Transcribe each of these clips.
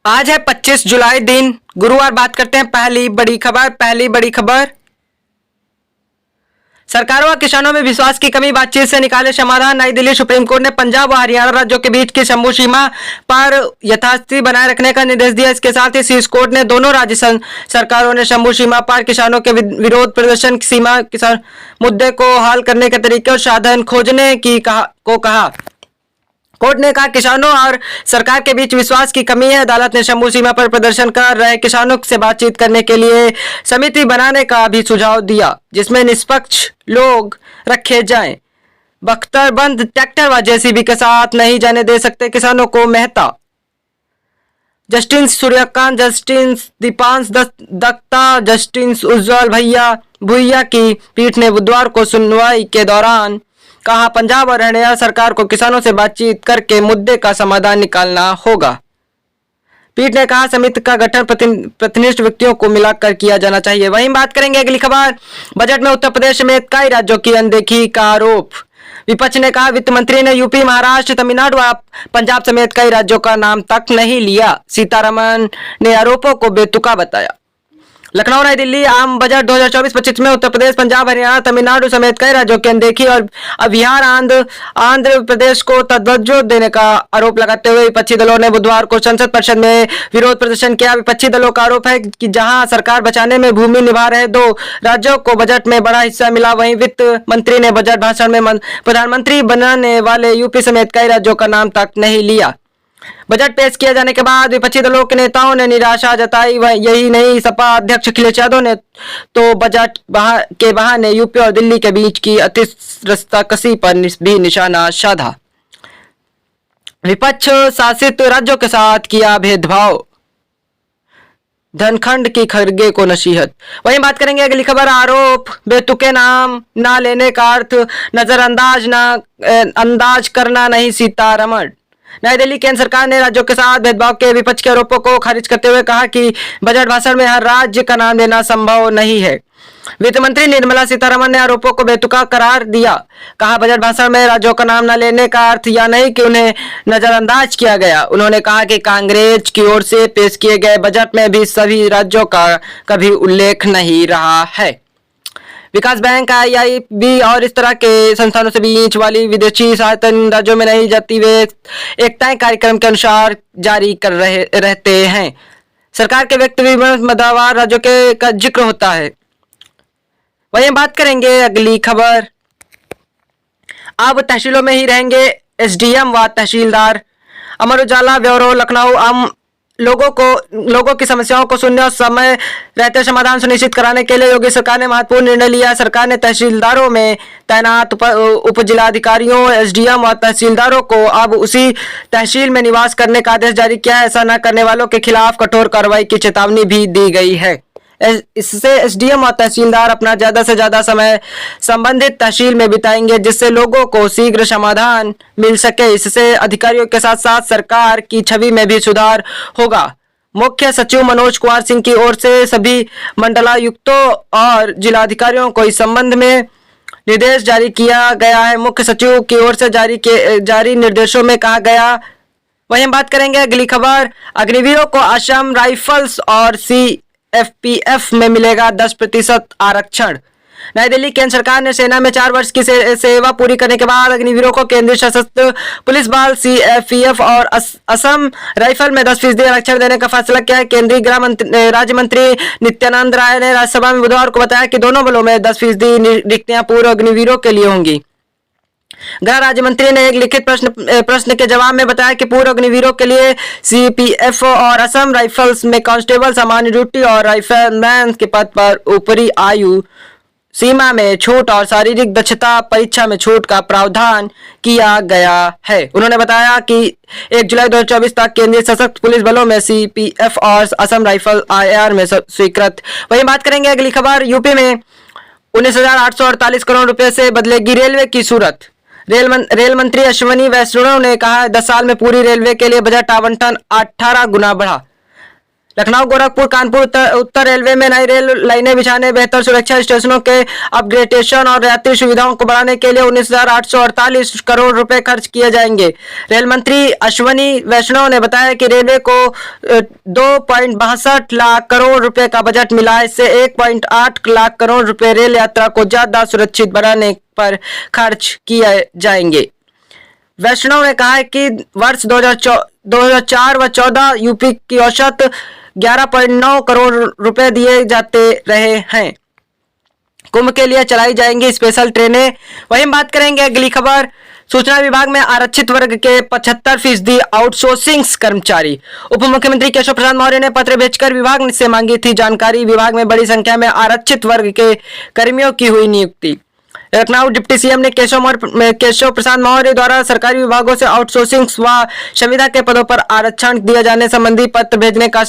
आज है 25 जुलाई दिन गुरुवार। बात करते हैं पहली बड़ी खबर। सरकारों व किसानों में विश्वास की कमी, बातचीत से निकाले समाधान। नई दिल्ली सुप्रीम कोर्ट ने पंजाब व हरियाणा राज्यों के बीच की शंभू सीमा पर यथास्थिति बनाए रखने का निर्देश दिया। इसके साथ ही शीर्ष कोर्ट ने दोनों राज्य सरकारों ने शंभू सीमा पर किसानों के विरोध प्रदर्शन सीमा किसान मुद्दे को हल करने के तरीके और साधन खोजने की कहा। कोर्ट ने कहा किसानों और सरकार के बीच विश्वास की कमी है। अदालत ने शंभू सीमा पर प्रदर्शन कर रहे किसानों से बातचीत करने के लिए समिति बनाने का भी सुझाव दिया, जिसमें निष्पक्ष लोग रखे जाएं। बख्तरबंद ट्रैक्टर व जेसीबी के साथ नहीं जाने दे सकते किसानों को Mehta. Justice Suryakant, justice Deepansh Datta, justice Ujjal Bhuyan की पीठ ने बुधवार को सुनवाई के दौरान कहा पंजाब और हरियाणा सरकार को किसानों से बातचीत करके मुद्दे का समाधान निकालना होगा। पीठ ने कहा समिति का गठन प्रतिनिष्ठ व्यक्तियों को मिलाकर किया जाना चाहिए। वहीं बात करेंगे अगली खबर। बजट में उत्तर प्रदेश समेत कई राज्यों की अनदेखी का आरोप। विपक्ष ने कहा वित्त मंत्री ने यूपी, महाराष्ट्र, तमिलनाडु व पंजाब समेत कई राज्यों का नाम तक नहीं लिया। सीतारमण ने आरोपों को बेतुका बताया। लखनऊ नई दिल्ली आम बजट 2024-25 में उत्तर प्रदेश, पंजाब, हरियाणा, तमिलनाडु समेत कई राज्यों की अनदेखी और बिहार, आंध्र प्रदेश को तवज्जो देने का आरोप लगाते हुए विपक्षी दलों ने बुधवार को संसद परिषद में विरोध प्रदर्शन किया। विपक्षी दलों का आरोप है कि जहां सरकार बचाने में भूमि निभा रहे दो राज्यों को बजट में बड़ा हिस्सा मिला, वहीं वित्त मंत्री ने बजट भाषण में प्रधानमंत्री बनने वाले यूपी समेत कई राज्यों का नाम तक नहीं लिया। बजट पेश किए जाने के बाद विपक्षी दलों के नेताओं ने निराशा जताई। यही नहीं, सपा अध्यक्ष अखिलेश यादव ने तो बजट के बहाने यूपी और दिल्ली के बीच की रस्साकसी पर भी निशाना साधा। विपक्ष शासित राज्यों के साथ किया भेदभाव, धनखंड की खड़गे को नसीहत। वहीं बात करेंगे अगली खबर। आरोप बेतुके नाम ना लेने का अर्थ नजरअंदाज करना नहीं, सीतारमण। नई दिल्ली केंद्र सरकार ने राज्यों के साथ भेदभाव के विपक्ष के आरोपों को खारिज करते हुए कहा कि बजट भाषण में हर राज्य का नाम लेना संभव नहीं है। वित्त मंत्री निर्मला सीतारमण ने आरोपों को बेतुका करार दिया। कहा बजट भाषण में राज्यों का नाम न लेने का अर्थ यह नहीं कि उन्हें नजरअंदाज किया गया। उन्होंने कहा कि कांग्रेस की ओर से पेश किए गए बजट में भी सभी राज्यों का कभी उल्लेख नहीं रहा है। विकास बैंक, आईआईबी और इस तरह के संस्थानों से बीच वाली विदेशी सहायता इन राज्यों में नहीं जाती, वे एक तय कार्यक्रम के अनुसार जारी कर रहते हैं। सरकार के व्यक्ति मदावार राज्यों के का जिक्र होता है। वहीं बात करेंगे अगली खबर। अब तहसीलों में ही रहेंगे एसडीएम व तहसीलदार। अमर उजाला ब्यूरो लखनऊ आम लोगों की समस्याओं को सुनने और समय रहते समाधान सुनिश्चित कराने के लिए योगी सरकार ने महत्वपूर्ण निर्णय लिया। सरकार ने तहसीलदारों में तैनात उप जिलाधिकारियों, एसडीएम और तहसीलदारों को अब उसी तहसील में निवास करने का आदेश जारी किया है। ऐसा न करने वालों के खिलाफ कठोर कार्रवाई की चेतावनी भी दी गई है। इससे एसडीएम और तहसीलदार अपना ज्यादा से ज्यादा समय संबंधित तहसील में बिताएंगे, जिससे लोगों को शीघ्र समाधान मिल सके। इससे अधिकारियों के साथ साथ सरकार की छवि में भी सुधार होगा। मुख्य सचिव मनोज कुमार सिंह की ओर से सभी मंडलायुक्तों और जिलाधिकारियों को इस संबंध में निर्देश जारी किया गया है। मुख्य सचिव की ओर से जारी निर्देशों में कहा गया। वहीं बात करेंगे अगली खबर। अग्निवीरों को असम राइफल्स और सीएफपीएफ में मिलेगा 10% आरक्षण। नई दिल्ली केंद्र सरकार ने सेना में 4 वर्ष की सेवा पूरी करने के बाद अग्निवीरों को केंद्रीय सशस्त्र पुलिस बल सीएफपीएफ और असम राइफल में 10% आरक्षण देने का फैसला किया है। केंद्रीय गृह राज्य मंत्री नित्यानंद राय ने राज्यसभा में बुधवार को बताया कि दोनों बलों में 10% रिक्तियां पूर्व अग्निवीरों के लिए होंगी। गृह राज्य मंत्री ने एक लिखित प्रश्न के जवाब में बताया कि पूर्व अग्निवीरों के लिए सीपीएफ और असम राइफल्स में कांस्टेबल, सामान्य ड्यूटी और राइफलमैन के पद पर ऊपरी आयु सीमा में छूट और शारीरिक दक्षता परीक्षा में छूट का प्रावधान किया गया है। उन्होंने बताया कि 1 जुलाई 2024 तक केंद्रीय सशस्त्र पुलिस बलों में सीपीएफ और असम राइफल आईआर में स्वीकृत। वहीं बात करेंगे अगली खबर। यूपी में 19,848 करोड़ रुपए से बदलेगी रेलवे की सूरत। रेल मंत्री अश्विनी वैष्णव ने कहा 10 साल में पूरी रेलवे के लिए बजट आवंटन 18 गुना बढ़ा। लखनऊ, गोरखपुर, कानपुर उत्तर रेलवे में नई रेल लाइनें बिछाने, बेहतर सुरक्षा, स्टेशनों के अपग्रेडेशन और यात्री सुविधाओं को बढ़ाने के लिए 19,848 करोड़ रुपए खर्च किए जाएंगे। रेल मंत्री अश्वनी वैष्णव ने बताया कि रेलवे को 2.62 लाख करोड़ रुपए का बजट मिला। इससे 1.8 लाख करोड़ रुपए रेल यात्रा को ज्यादा सुरक्षित बनाने पर खर्च किए जाएंगे। वैष्णव ने कहा कि वर्ष 2004 व 14 यूपी की औसत 11.9 करोड़ रुपए दिए जाते रहे हैं। कुंभ के लिए चलाई जाएंगी स्पेशल ट्रेनें। वहीं बात करेंगे अगली खबर, सूचना विभाग में आरक्षित वर्ग के 75% आउटसोर्सिंग कर्मचारी। उप मुख्यमंत्री केशव प्रसाद मौर्य ने पत्र भेजकर विभाग से मांगी थी जानकारी। विभाग में बड़ी संख्या में आरक्षित वर्ग के कर्मियों की हुई नियुक्ति। लखनऊ डिप्टी सीएम ने केशव प्रसाद मौर्य द्वारा सरकारी विभागों से आउटसोर्सिंग व संविदा के पदों पर आरक्षण दिए जाने संबंधी पत्र भेजने का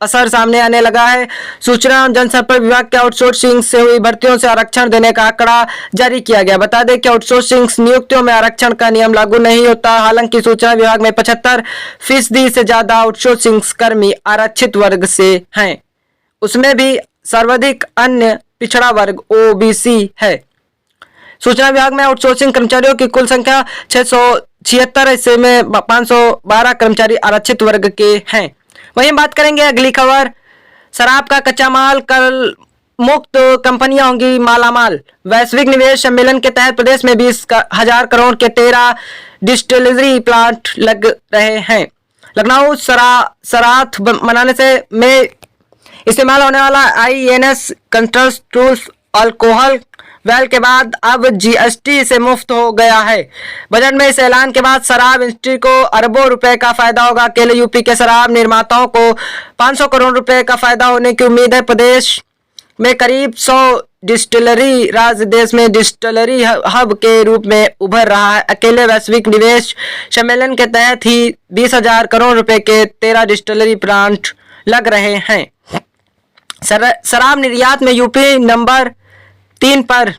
असर सामने आने लगा है। सूचना एवं जनसंपर्क विभाग के आउटसोर्सिंग से हुई भर्तियों से आरक्षण देने का आंकड़ा जारी किया गया। बता दें कि आउटसोर्सिंग नियुक्तियों में आरक्षण का नियम लागू नहीं होता। हालांकि सूचना विभाग में 75% से ज्यादा आउटसोर्सिंग कर्मी आरक्षित वर्ग से हैं। उसमें भी सर्वाधिक अन्य पिछड़ा वर्ग ओबीसी है। सूचना विभाग में आउटसोर्सिंग कर्मचारियों की कुल संख्या 676, इसमें 512 कर्मचारी आरक्षित वर्ग के हैं। वहीं बात करेंगे अगली खबर, शराब का कच्चा माल कल मुक्त, कंपनियां होंगी मालामाल। वैश्विक निवेश सम्मेलन के तहत प्रदेश में 20,000 करोड़ के 13 डिस्टिलरी प्लांट लग रहे हैं। लखनऊ शराब बनाने से में इस्तेमाल होने वाला INS कंट्रोल्स अल्कोहल वेल के बाद अब GST से मुक्त हो गया है। बजट में इस ऐलान के बाद शराब इंडस्ट्री को अरबों रुपए का फायदा होगा। अकेले यूपी के शराब निर्माताओं को 500 करोड़ रुपए का फायदा होने की उम्मीद है। प्रदेश में करीब 100 डिस्टिलरी राज्य देश में डिस्टिलरी हब के रूप में उभर रहा है। अकेले वैश्विक निवेश सम्मेलन के तहत ही 20,000 करोड़ रुपए के 13 डिस्टिलरी प्लांट लग रहे हैं। शराब निर्यात में यूपी नंबर 3 पर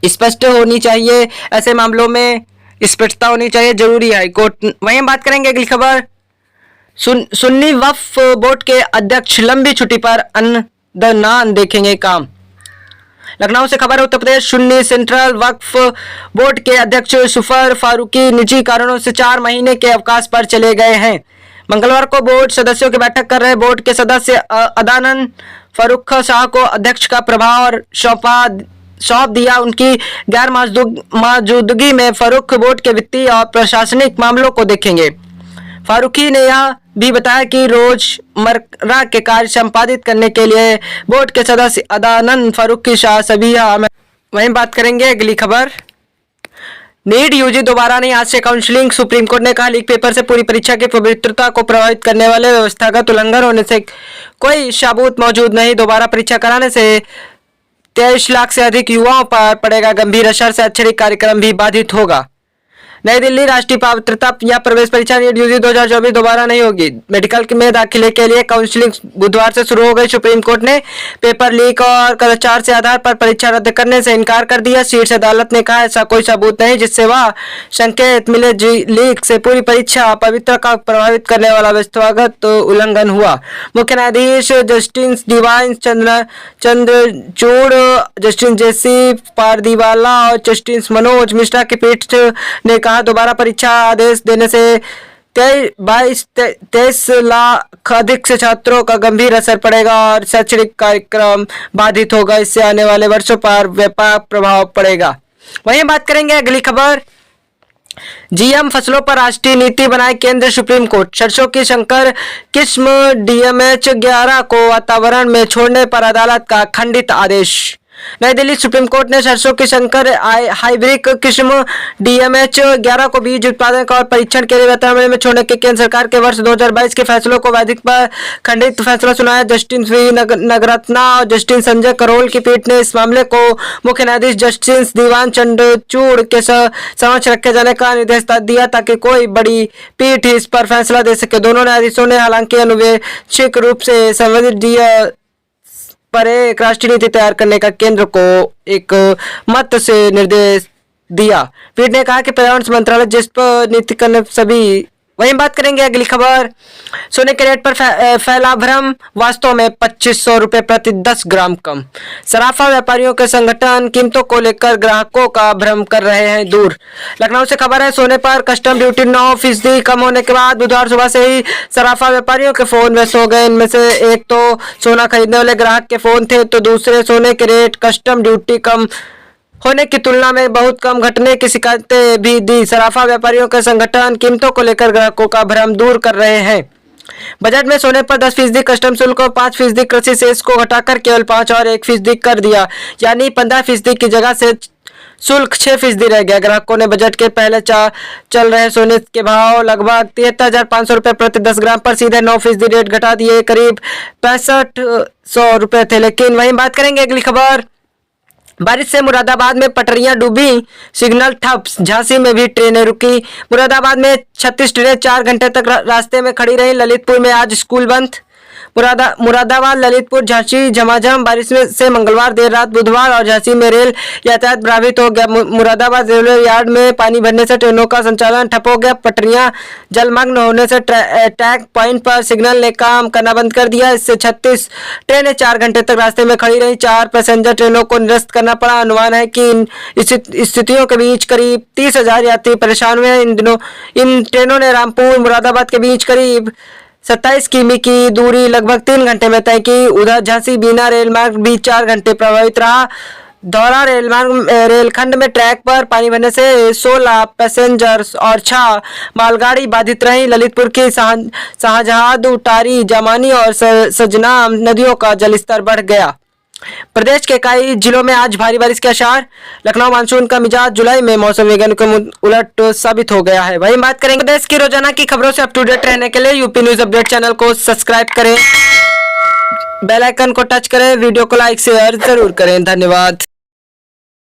स्पष्ट होनी चाहिए। ऐसे मामलों में स्पष्टता होनी चाहिए, जरूरी है कोर्ट। वहीं बात करेंगे अगली खबर, सुन्नी वक्फ बोर्ड के अध्यक्ष लंबी छुट्टी पर अन्नदान देखेंगे काम। लखनऊ से खबर है, उत्तर प्रदेश सुन्नी सेंट्रल वक्फ बोर्ड के अध्यक्ष सुफर फारूकी निजी कारणों से 4 महीने के अवकाश पर चले गए हैं। मंगलवार को बोर्ड सदस्यों की बैठक कर रहे बोर्ड के सदस्य अदानंद फरुख शाह को अध्यक्ष का प्रभार सौंप दिया। उनकी गैर मौजूदगी में फरुख बोर्ड के वित्तीय और प्रशासनिक मामलों को देखेंगे। फारूकी ने यह भी बताया कि रोजमर्रा के कार्य संपादित करने के लिए बोर्ड के सदस्य अदानंद फरुख शाह सभी। वहीं बात करेंगे अगली खबर, नीट यूजी दोबारा नहीं, आज से काउंसलिंग। सुप्रीम कोर्ट ने कहा लीक पेपर से पूरी परीक्षा की पवित्रता को प्रभावित करने वाले व्यवस्थागत उल्लंघन होने से कोई सबूत मौजूद नहीं। दोबारा परीक्षा कराने से 23 लाख से अधिक युवाओं पर पड़ेगा गंभीर असर। शैक्षणिक कार्यक्रम भी बाधित होगा। नई दिल्ली, राष्ट्रीय पात्रता या प्रवेश परीक्षा नीट यूजी 2024 दोबारा नहीं होगी। मेडिकल में दाखिले के लिए काउंसलिंग बुधवार से शुरू हो गई। सुप्रीम कोर्ट ने पेपर लीक और कदाचार से आधार पर परीक्षा रद्द करने से इनकार कर दिया। शीर्ष अदालत ने कहा ऐसा कोई सबूत नहीं जिससे वह संकेत मिले लीक से पूरी परीक्षा पवित्रता को प्रभावित करने वाला व्यवस्थागत उल्लंघन हुआ। मुख्य न्यायाधीश justice D Y Chandrachud, justice JC Pardiwala और जस्टिस मनोज मिश्रा की पीठ ने दोबारा परीक्षा आदेश देने से 23 लाख अधिक से छात्रों का गंभीर असर पड़ेगा और शैक्षणिक कार्यक्रम बाधित होगा। इससे आने वाले वर्षों पर व्यापक प्रभाव पड़ेगा। वहीं बात करेंगे अगली खबर, GM फसलों पर राष्ट्रीय नीति बनाए केंद्र। सुप्रीम कोर्ट, सरसों की संकर किस्म DMH 11 को वातावरण में छोड़ने पर अदालत का खंडित आदेश। नई दिल्ली, सुप्रीम कोर्ट ने सरसों की संकर हाइब्रिड किस्म DMH 11 को बीज उत्पादन और परीक्षण के लिए वातावरण में छोड़ने के केंद्र सरकार के वर्ष 2022 के फैसलों को वैधिक पर खंडित फैसला सुनाया। जस्टिस V नगरत्ना और जस्टिस संजय करोल की पीठ ने इस मामले को मुख्य न्यायाधीश जस्टिस दीवान चंद्रचूड़ के समक्ष रखे जाने का निर्देश दिया ताकि कोई बड़ी पीठ इस पर फैसला दे सके। दोनों न्यायाधीशों ने हालांकि अनुवेशिक रूप से संबंधित पर एक राष्ट्रीय नीति तैयार करने का केंद्र को एक मत से निर्देश दिया। पीठ ने कहा कि पर्यावरण मंत्रालय जिस पर नीति करने सभी वहीं बात करेंगे अगली खबर। सोने के रेट पर फैला भ्रम, वास्तव में 2500 रुपए प्रति 10 ग्राम कम। सराफा व्यापारियों के संगठन कीमतों को लेकर ग्राहकों का भ्रम कर रहे हैं दूर। लखनऊ से खबर है, सोने पर कस्टम ड्यूटी 9% कम होने के बाद बुधवार सुबह से ही सराफा व्यापारियों के फोन व्यस्त हो गए। इनमें से एक तो सोना खरीदने वाले ग्राहक के फोन थे, तो दूसरे सोने के रेट कस्टम ड्यूटी कम होने की तुलना में बहुत कम घटने की शिकायतें भी दी। सराफा व्यापारियों के संगठन कीमतों को लेकर ग्राहकों का भ्रम दूर कर रहे हैं। बजट में सोने पर 10% कस्टम शुल्क और 5% कृषि सेस को घटाकर केवल 5 और 1% कर दिया, यानी 15% की जगह से शुल्क 6% रह गया। ग्राहकों ने बजट के पहले चल रहे सोने के भाव लगभग 73,500 रुपए प्रति 10 ग्राम पर सीधे 9% रेट घटा दिए, करीब 6500 रुपए थे। लेकिन वहीं बात करेंगे अगली खबर। बारिश से मुरादाबाद में पटरियां डूबी, सिग्नल ठप, झांसी में भी ट्रेनें रुकी। मुरादाबाद में 36 ट्रेनें 4 घंटे तक रास्ते में खड़ी रहीं। ललितपुर में आज स्कूल बंद। मुरादाबाद, ललितपुर, झांसी झमाझम बारिश से मंगलवार देर रात बुधवार और झांसी में रेल यातायात प्रभावित हो गया। मुरादाबाद रेलवे यार्ड में पानी भरने से ट्रेनों का संचालन ठप हो गया। पटरियां जलमग्न होने से ट्रैक पॉइंट पर सिग्नल ने काम करना बंद कर दिया। इससे 36 ट्रेनें 4 घंटे तक रास्ते में खड़ी रहीं। 4 पैसेंजर ट्रेनों को निरस्त करना पड़ा। अनुमान है कि इन स्थितियों के बीच करीब 30,000 यात्री परेशान हुए हैं। इन ट्रेनों ने रामपुर मुरादाबाद के बीच करीब 27 किमी की दूरी लगभग 3 घंटे में तय की। उधर झांसी बीना रेलमार्ग भी 4 घंटे प्रभावित रहा। दौरा रेलखंड में ट्रैक पर पानी भरने से 16 पैसेंजर और 6 मालगाड़ी बाधित रही। ललितपुर की शाहजहां, उटारी, जामानी और सजनाम नदियों का जलस्तर बढ़ गया। प्रदेश के कई जिलों में आज भारी बारिश के आसार। लखनऊ मानसून का मिजाज जुलाई में मौसम वैज्ञानिकों के उलट साबित हो गया है। वहीं बात करेंगे प्रदेश की रोजाना की खबरों से अप टू डेट रहने के लिए यूपी न्यूज अपडेट चैनल को सब्सक्राइब करें, बेल आइकन को टच करें, वीडियो को लाइक शेयर जरूर करें। धन्यवाद।